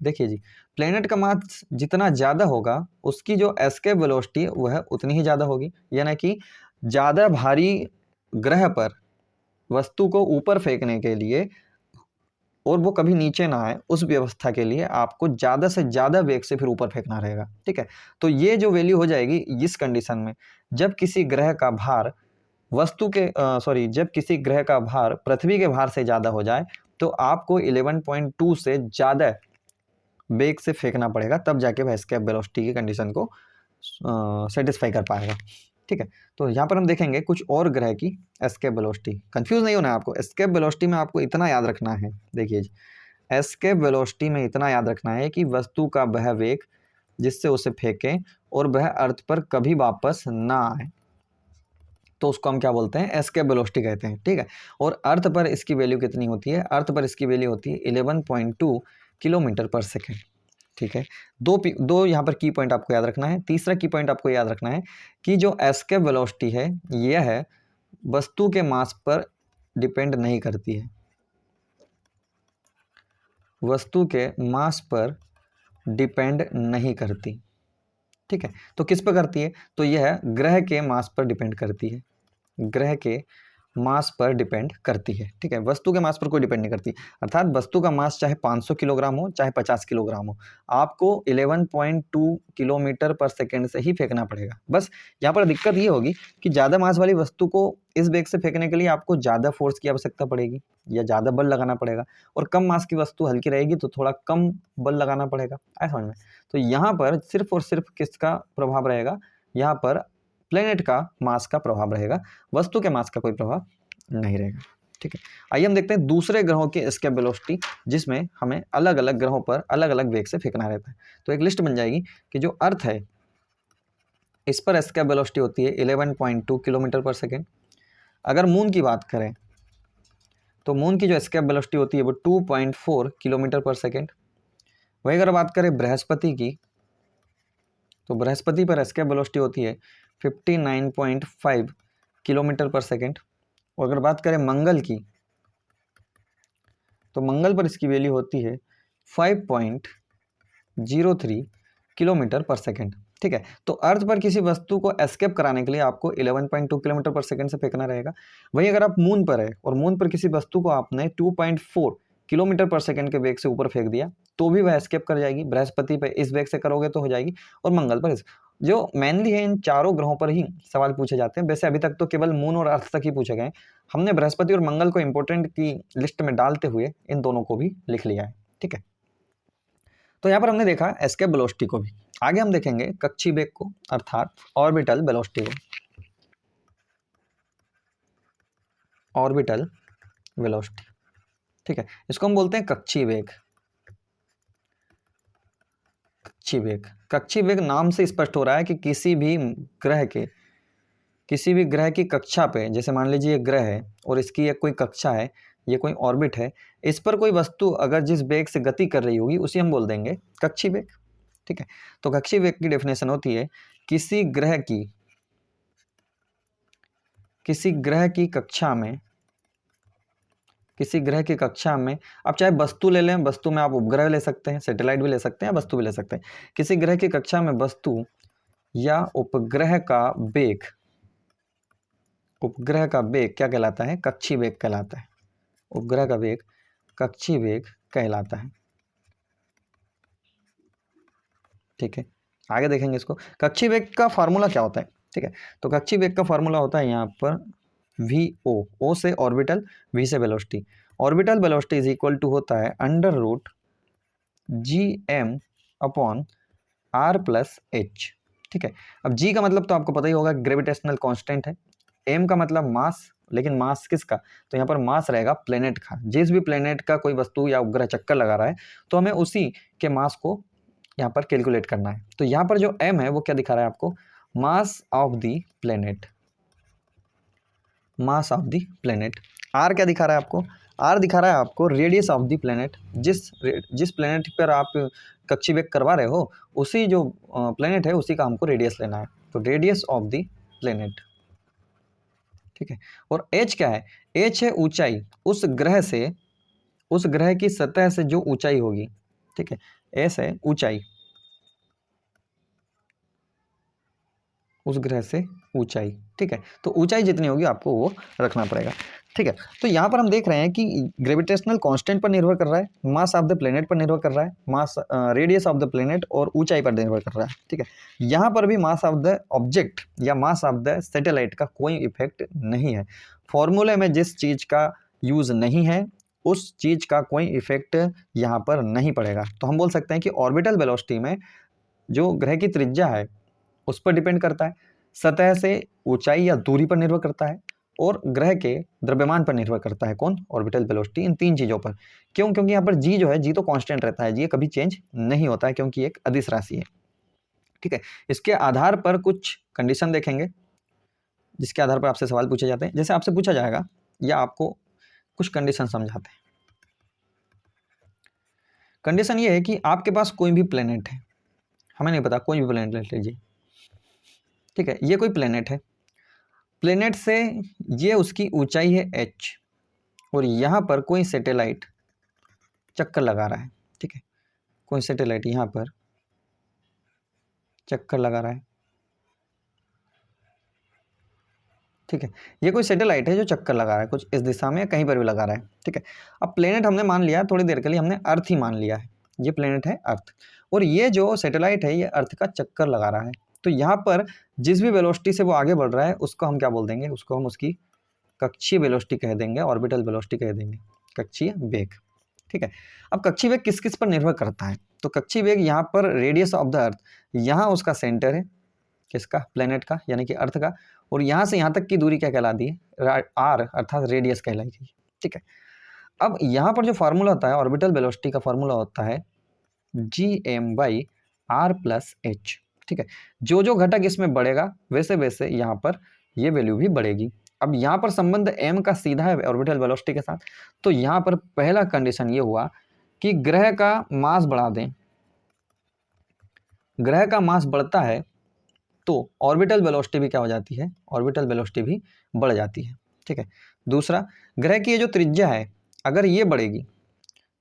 S1: देखिए जी, प्लेनेट का मास जितना ज़्यादा होगा उसकी जो एस्केप वेलोसिटी है वह उतनी ही ज़्यादा होगी। यानी कि ज़्यादा भारी ग्रह पर वस्तु को ऊपर फेंकने के लिए और वो कभी नीचे ना आए, उस व्यवस्था के लिए आपको ज़्यादा से ज़्यादा वेग से फिर ऊपर फेंकना रहेगा। ठीक है, तो ये जो वैल्यू हो जाएगी इस कंडीशन में, जब किसी ग्रह का भार वस्तु के जब किसी ग्रह का भार पृथ्वी के भार से ज़्यादा हो जाए तो आपको 11.2 से ज़्यादा वेग से फेंकना पड़ेगा, तब जाके वह एस्केप वेलोसिटी की कंडीशन को सेटिस्फाई कर पाएगा। ठीक है, तो यहाँ पर हम देखेंगे कुछ और ग्रह की एस्केप वेलोसिटी। कंफ्यूज नहीं होना है आपको, एस्केप वेलोसिटी में आपको इतना याद रखना है। देखिए जी, एस्केप वेलोसिटी में इतना याद रखना है कि वस्तु का वह वेग जिससे उसे फेंकें और वह अर्थ पर कभी वापस ना आए, तो उसको हम क्या बोलते हैं? एस्केप वेलोसिटी कहते हैं। ठीक है, और अर्थ पर इसकी वैल्यू कितनी होती है? अर्थ पर इसकी वैल्यू होती है 11.2 किलोमीटर पर सेकेंड। ठीक है, दो यहाँ पर की पॉइंट आपको याद रखना है। तीसरा की पॉइंट आपको याद रखना है कि जो एस्केप वेलोसिटी है यह है वस्तु के मास पर डिपेंड नहीं करती है, वस्तु के मास पर डिपेंड नहीं करती। ठीक है, तो किस पर करती है? तो यह ग्रह के मास पर डिपेंड करती है, ग्रह के मास पर डिपेंड करती है। ठीक है, वस्तु के मास पर कोई डिपेंड नहीं करती। अर्थात वस्तु का मास चाहे 500 किलोग्राम हो चाहे 50 किलोग्राम हो, आपको 11.2 किलोमीटर पर सेकेंड से ही फेंकना पड़ेगा। बस यहाँ पर दिक्कत ये होगी कि ज़्यादा मास वाली वस्तु को इस वेग से फेंकने के लिए आपको ज़्यादा फोर्स की आवश्यकता पड़ेगी या ज़्यादा बल लगाना पड़ेगा, और कम मास की वस्तु हल्की रहेगी तो थोड़ा कम बल लगाना पड़ेगा। ऐसा समझ में? तो यहाँ पर सिर्फ और सिर्फ किसका प्रभाव रहेगा? यहाँ पर प्लेनेट का मास का प्रभाव रहेगा, वस्तु के मास का कोई प्रभाव नहीं रहेगा। ठीक है, आइए हम देखते हैं दूसरे ग्रहों की एस्केप वेलोसिटी, जिसमें हमें अलग अलग ग्रहों पर अलग अलग वेग से फेंकना रहता है। तो एक लिस्ट बन जाएगी कि जो अर्थ है इस पर एस्केप वेलोसिटी होती है 11.2 किलोमीटर पर सेकेंड। अगर मून की बात करें तो मून की जो एस्केप वेलोसिटी होती है वो 2.4 किलोमीटर पर सेकेंड। वही अगर बात करें बृहस्पति की, तो बृहस्पति पर एस्केप वेलोसिटी होती है 59.5 किलोमीटर पर सेकेंड। और अगर बात करें मंगल की, तो मंगल पर इसकी वैल्यू होती है 5.03 किलोमीटर पर सेकेंड। ठीक है, तो अर्थ पर किसी वस्तु को एस्केप कराने के लिए आपको 11.2 किलोमीटर पर सेकेंड से फेंकना रहेगा। वहीं अगर आप मून पर है और मून पर किसी वस्तु को आपने 2.4 किलोमीटर पर सेकेंड के वेग से ऊपर फेंक दिया तो भी वह एस्केप कर जाएगी। बृहस्पति पर इस वेग से करोगे तो हो जाएगी, और मंगल पर जो मेनली है इन चारों ग्रहों पर ही सवाल पूछे जाते हैं। वैसे अभी तक तो केवल मून और अर्थ तक ही पूछे गए, हमने बृहस्पति और मंगल को इंपॉर्टेंट की लिस्ट में डालते हुए इन दोनों को भी लिख लिया है। ठीक है, तो यहाँ पर हमने देखा एस्केप वेलोसिटी को भी। आगे हम देखेंगे कक्षीय वेग को, अर्थात ऑर्बिटल वेलोसिटी को। ऑर्बिटल वेलोसिटी, ठीक है, इसको हम बोलते हैं कक्षीय वेग। कक्षीय वेग, कक्षीय वेग नाम से स्पष्ट हो रहा है कि किसी भी ग्रह की कक्षा पे, जैसे मान लीजिए ये ग्रह है और इसकी एक कोई कक्षा है, ये कोई ऑर्बिट है, इस पर कोई वस्तु अगर जिस वेग से गति कर रही होगी उसी हम बोल देंगे कक्षीय वेग। ठीक है, तो कक्षीय वेग की डेफिनेशन होती है किसी ग्रह की कक्षा में आप चाहे वस्तु ले लें, वस्तु में आप उपग्रह ले सकते हैं, सैटेलाइट भी ले सकते हैं, वस्तु भी ले सकते हैं। किसी ग्रह की कक्षा में वस्तु या उपग्रह का वेग क्या कहलाता है? कक्षीय वेग कहलाता है। उपग्रह का वेग कक्षीय वेग कहलाता है। ठीक है, आगे देखेंगे इसको। कक्षीय वेग का फार्मूला क्या होता है? ठीक है, तो कक्षीय वेग का फार्मूला होता है यहाँ पर वी ओ से ऑर्बिटल, वी से velocity. Orbital velocity is equal to होता है under root G M upon R plus H. ठीक है, अब जी का मतलब तो आपको पता ही होगा, ग्रेविटेशनल कांस्टेंट है। एम का मतलब मास, लेकिन मास किसका, तो यहाँ पर मास रहेगा प्लेनेट का। जिस भी प्लेनेट का कोई वस्तु या उपग्रह चक्कर लगा रहा है तो हमें उसी के मास को यहाँ पर कैलकुलेट करना है। तो यहाँ पर जो एम है वो क्या दिखा रहा है आपको, mass of the planet, mass of the planet. R क्या दिखा रहा है आपको, आर दिखा रहा है आपको रेडियस ऑफ द प्लेनेट। जिस प्लेनेट पर आप कक्षी वेग करवा रहे हो उसी जो प्लेनेट है उसी का हमको रेडियस लेना है, तो रेडियस ऑफ द प्लेनेट। ठीक है, और एच क्या है, एच है ऊंचाई उस ग्रह से, उस ग्रह की सतह से जो ऊंचाई होगी। ठीक है, एस है ऊंचाई, उस ग्रह से ऊंचाई। ठीक है, तो ऊंचाई जितनी होगी आपको वो रखना पड़ेगा। ठीक है, तो यहाँ पर हम देख रहे हैं कि ग्रेविटेशनल कांस्टेंट पर निर्भर कर रहा है, मास ऑफ द प्लेनेट पर निर्भर कर रहा है, मास रेडियस ऑफ द प्लेनेट और ऊंचाई पर निर्भर कर रहा है। ठीक है, यहाँ पर भी मास ऑफ द ऑब्जेक्ट या मास ऑफ द सैटेलाइट का कोई इफेक्ट नहीं है। फॉर्मूले में जिस चीज़ का यूज़ नहीं है उस चीज़ का कोई इफेक्ट यहाँ पर नहीं पड़ेगा। तो हम बोल सकते हैं कि ऑर्बिटल वेलोसिटी में जो ग्रह की त्रिज्या है उस पर डिपेंड करता है, सतह से ऊंचाई या दूरी पर निर्भर करता है, और ग्रह के द्रव्यमान पर निर्भर करता है। कौन, ऑर्बिटल वेलोसिटी, इन तीन चीज़ों पर। क्यों, क्योंकि यहाँ पर जी जो है, जी तो कांस्टेंट रहता है, जी कभी चेंज नहीं होता है क्योंकि एक अदिश राशि है। ठीक है, इसके आधार पर कुछ कंडीशन देखेंगे जिसके आधार पर आपसे सवाल पूछे जाते हैं। जैसे आपसे पूछा जाएगा या आपको कुछ कंडीशन समझाते हैं। कंडीशन ये है कि आपके पास कोई भी प्लेनेट है, हमें नहीं पता, कोई भी प्लेनेट ले लीजिए। ठीक है, ये कोई प्लेनेट है, प्लेनेट से ये उसकी ऊंचाई है h, और यहाँ पर कोई सैटेलाइट चक्कर लगा रहा है। ठीक है, कोई सैटेलाइट यहाँ पर चक्कर लगा रहा है। ठीक है, ये कोई सैटेलाइट है जो चक्कर लगा रहा है कुछ इस दिशा में, कहीं पर भी लगा रहा है। ठीक है, अब प्लेनेट हमने मान लिया, थोड़ी देर के लिए हमने अर्थ ही मान लिया है, ये प्लेनेट है अर्थ, और ये जो सैटेलाइट है ये अर्थ का चक्कर लगा रहा है। तो यहाँ पर जिस भी वेलोसिटी से वो आगे बढ़ रहा है उसको हम क्या बोल देंगे, उसको हम उसकी कक्षीय वेलोसिटी कह देंगे, ऑर्बिटल वेलोसिटी कह देंगे, कक्षीय वेग। ठीक है, अब कक्षीय वेग किस किस पर निर्भर करता है, तो कक्षीय वेग यहाँ पर रेडियस ऑफ द अर्थ, यहाँ उसका सेंटर है, किसका, प्लेनेट का यानी कि अर्थ का, और यहाँ से यहाँ तक की दूरी क्या कहलाती है, आर अर्थात रेडियस कहलाई गई। ठीक है, अब यहाँ पर जो फार्मूला होता है ऑर्बिटल वेलोसिटी का, फार्मूला होता है gm/r + h। ठीक है, जो जो घटक इसमें बढ़ेगा वैसे वैसे यहाँ पर ये वैल्यू भी बढ़ेगी। अब यहाँ पर संबंध m का सीधा है ऑर्बिटल वेलोसिटी के साथ, तो यहाँ पर पहला कंडीशन ये हुआ कि ग्रह का मास बढ़ा दें, ग्रह का मास बढ़ता है तो ऑर्बिटल वेलोसिटी भी क्या हो जाती है, ऑर्बिटल वेलोसिटी भी बढ़ जाती है। ठीक है, दूसरा, ग्रह की ये जो त्रिज्या है अगर ये बढ़ेगी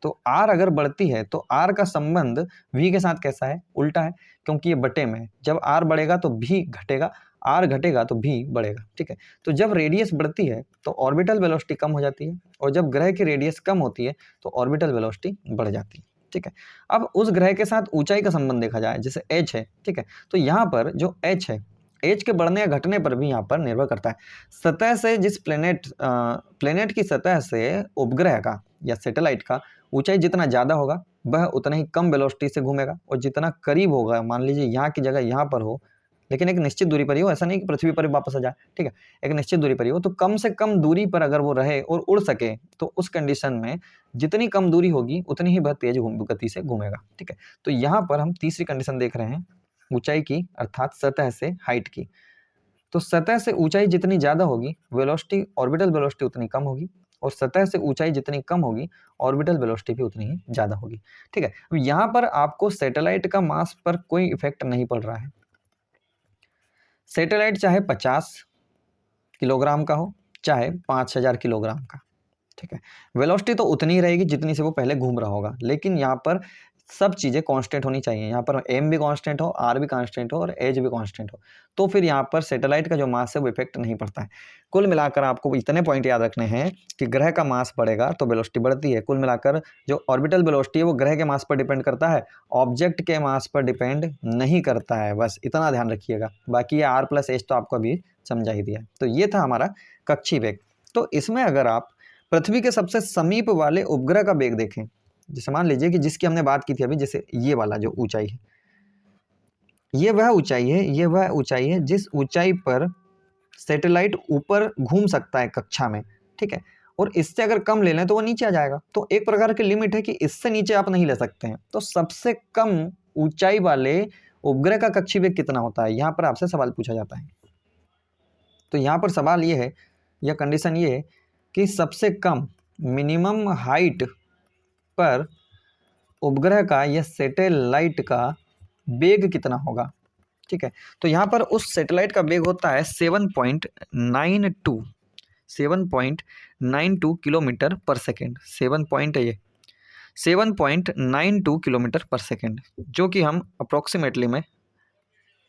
S1: तो r अगर बढ़ती है तो r का संबंध v के साथ कैसा है, उल्टा है, क्योंकि ये बटे में है। जब r बढ़ेगा तो v घटेगा, r घटेगा तो v बढ़ेगा। ठीक है, तो जब रेडियस बढ़ती है तो ऑर्बिटल वेलोसिटी कम हो जाती है, और जब ग्रह की रेडियस कम होती है तो ऑर्बिटल वेलोसिटी बढ़ जाती है। ठीक है, अब उस ग्रह के साथ ऊंचाई का संबंध देखा जाए, जैसे h है। ठीक है, तो यहाँ पर जो h है, एच के बढ़ने या घटने पर भी यहाँ पर निर्भर करता है। सतह से जिस प्लेनेट की सतह से उपग्रह का या सैटेलाइट का ऊंचाई जितना ज़्यादा होगा वह उतना ही कम वेलोसिटी से घूमेगा, और जितना करीब होगा, मान लीजिए यहाँ की जगह यहाँ पर हो लेकिन एक निश्चित दूरी पर ही हो, ऐसा नहीं कि पृथ्वी पर वापस आ जाए। ठीक है, एक निश्चित दूरी पर ही हो, तो कम से कम दूरी पर अगर वो रहे और उड़ सके तो उस कंडीशन में जितनी कम दूरी होगी उतनी ही वह तेज गति से घूमेगा। ठीक है, तो यहाँ पर हम तीसरी कंडीशन देख रहे हैं ऊंचाई की, अर्थात सतह से हाइट की। तो सतह से ऊंचाई जितनी ज़्यादा होगी वेलोसिटी, ऑर्बिटल वेलोसिटी उतनी कम होगी, और सतह से ऊंचाई जितनी कम होगी ऑर्बिटल वेलोसिटी भी उतनी ही ज़्यादा होगी। ठीक है, अब यहाँ पर आपको सैटेलाइट का मास पर कोई इफेक्ट नहीं पड़ रहा है। सैटेलाइट चाहे 50 किलोग्राम का हो चाहे 5000 किलोग्राम का, ठीक है, वेलोसिटी तो उतनी ही रहेगी जितनी से वो पहले घूम रहा होगा, लेकिन यहाँ पर सब चीज़ें कांस्टेंट होनी चाहिए। यहाँ पर एम भी कांस्टेंट हो, आर भी कांस्टेंट हो और एच भी कांस्टेंट हो, तो फिर यहाँ पर सैटेलाइट का जो मास है वो इफेक्ट नहीं पड़ता है। कुल मिलाकर आपको इतने पॉइंट याद रखने हैं कि ग्रह का मास बढ़ेगा तो वेलोसिटी बढ़ती है। कुल मिलाकर जो ऑर्बिटल वेलोसिटी है वो ग्रह के मास पर डिपेंड करता है, ऑब्जेक्ट के मास पर डिपेंड नहीं करता है। बस इतना ध्यान रखिएगा, बाकी ये आर + एच तो आपको अभी समझा ही दिया। तो ये था हमारा कक्षीय वेग। तो इसमें अगर आप पृथ्वी के सबसे समीप वाले उपग्रह का वेग देखें जैसे मान लीजिए कि जिसकी हमने बात की थी अभी, जैसे ये वाला जो ऊंचाई है, ये वह ऊंचाई है, ये वह ऊंचाई है जिस ऊंचाई पर सैटेलाइट ऊपर घूम सकता है कक्षा में, ठीक है। और इससे अगर कम ले लें तो वो नीचे आ जाएगा। तो एक प्रकार की लिमिट है कि इससे नीचे आप नहीं ले सकते हैं। तो सबसे कम ऊंचाई वाले उपग्रह का कक्षीय वेग कितना होता है, यहाँ पर आपसे सवाल पूछा जाता है। तो यहाँ पर सवाल ये है या कंडीशन ये है कि सबसे कम मिनिमम हाइट पर उपग्रह का या सैटेलाइट का वेग कितना होगा, ठीक है। तो यहाँ पर उस सैटेलाइट का वेग होता है 7.92 किलोमीटर पर सेकेंड। 7.92 किलोमीटर पर सेकेंड, जो कि हम अप्रोक्सीमेटली में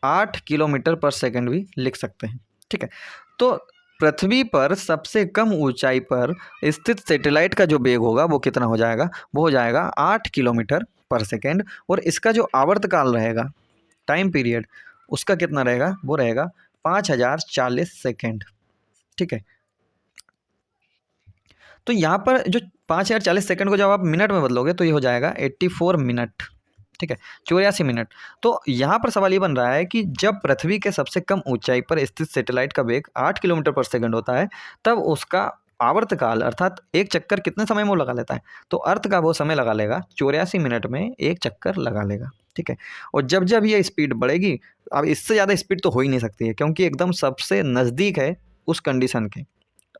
S1: 8 किलोमीटर पर सेकेंड भी लिख सकते हैं, ठीक है। तो पृथ्वी पर सबसे कम ऊंचाई पर स्थित सैटेलाइट का जो वेग होगा वो कितना हो जाएगा, वो हो जाएगा 8 किलोमीटर पर सेकेंड। और इसका जो आवर्तकाल रहेगा, टाइम पीरियड, उसका कितना रहेगा, वो रहेगा 5040 सेकेंड, ठीक है। तो यहाँ पर जो 5040 सेकेंड को जब आप मिनट में बदलोगे तो ये हो जाएगा 84 मिनट, ठीक है, 84 मिनट। तो यहाँ पर सवाल ये बन रहा है कि जब पृथ्वी के सबसे कम ऊंचाई पर स्थित सैटेलाइट का वेग 8 किलोमीटर पर सेकंड होता है, तब उसका आवर्तकाल अर्थात एक चक्कर कितने समय में वो लगा लेता है। तो अर्थ का वो समय लगा लेगा 84 मिनट में एक चक्कर लगा लेगा, ठीक है। और जब जब ये स्पीड बढ़ेगी, अब इससे ज़्यादा स्पीड तो हो ही नहीं सकती है, क्योंकि एकदम सबसे नज़दीक है उस कंडीशन के।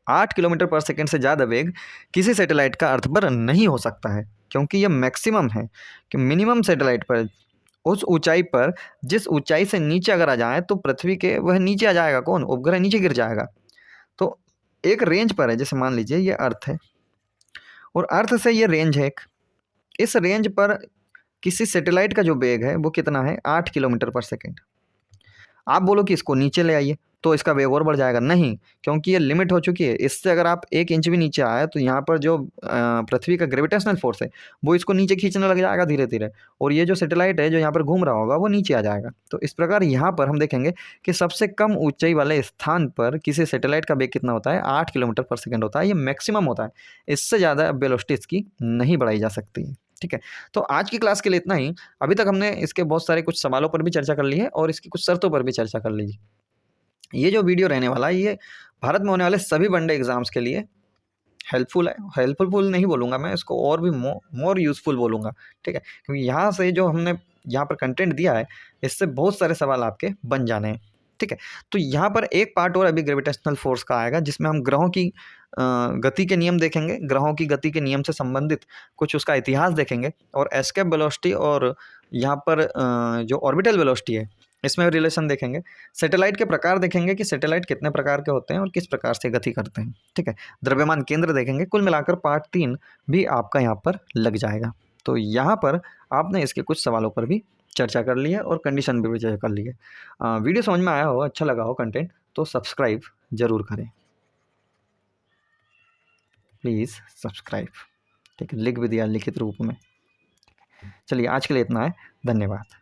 S1: 8 किलोमीटर पर सेकेंड से ज़्यादा वेग किसी सैटेलाइट का अर्थ पर नहीं हो सकता है, क्योंकि यह मैक्सिमम है कि मिनिमम सैटेलाइट पर उस ऊंचाई पर, जिस ऊंचाई से नीचे अगर आ जाए तो पृथ्वी के वह नीचे आ जाएगा, कौन, उपग्रह नीचे गिर जाएगा। तो एक रेंज पर है, जैसे मान लीजिए ये अर्थ है और अर्थ से ये रेंज है एक, इस रेंज पर किसी सैटेलाइट का जो वेग है वो कितना है, 8 किलोमीटर पर सेकेंड। आप बोलो कि इसको नीचे ले आइए तो इसका वेग और बढ़ जाएगा, नहीं, क्योंकि ये लिमिट हो चुकी है। इससे अगर आप 1 इंच भी नीचे आए तो यहाँ पर जो पृथ्वी का ग्रेविटेशनल फोर्स है वो इसको नीचे खींचने लग जाएगा धीरे धीरे, और ये जो सैटेलाइट है जो यहाँ पर घूम रहा होगा वो नीचे आ जाएगा। तो इस प्रकार यहाँ पर हम देखेंगे कि सबसे कम ऊंचाई वाले स्थान पर किसी सैटेलाइट का वेग कितना होता है, 8 किलोमीटर पर सेकेंड होता है। ये मैक्सिमम होता है, इससे ज़्यादा वेलोसिटी इसकी नहीं बढ़ाई जा सकती है, ठीक है। तो आज की क्लास के लिए इतना ही। अभी तक हमने इसके बहुत सारे कुछ सवालों पर भी चर्चा कर ली है और इसकी कुछ शर्तों पर भी चर्चा कर ली। ये जो वीडियो रहने वाला है ये भारत में होने वाले सभी वनडे एग्जाम्स के लिए हेल्पफुल है। हेल्पफुल नहीं बोलूँगा मैं इसको, और भी मोर यूज़फुल बोलूँगा, ठीक है, क्योंकि यहाँ से जो हमने यहाँ पर कंटेंट दिया है इससे बहुत सारे सवाल आपके बन जाने हैं, ठीक है। तो यहाँ पर एक पार्ट और अभी ग्रेविटेशनल फोर्स का आएगा, जिसमें हम ग्रहों की गति के नियम देखेंगे, ग्रहों की गति के नियम से संबंधित कुछ उसका इतिहास देखेंगे, और एस्केप वेलोसिटी और यहाँ पर जो ऑर्बिटल वेलोसिटी है इसमें रिलेशन देखेंगे। सैटेलाइट के प्रकार देखेंगे कि सैटेलाइट कितने प्रकार के होते हैं और किस प्रकार से गति करते हैं, ठीक है। द्रव्यमान केंद्र देखेंगे। कुल मिलाकर पार्ट 3 भी आपका यहाँ पर लग जाएगा। तो यहाँ पर आपने इसके कुछ सवालों पर भी चर्चा कर ली है और कंडीशन भी चर्चा कर ली है। वीडियो समझ में आया हो, अच्छा लगा हो कंटेंट, तो सब्सक्राइब जरूर करें, प्लीज़ सब्सक्राइब, ठीक है, लिख भी दिया लिखित रूप में। चलिए आज के लिए इतना है, धन्यवाद।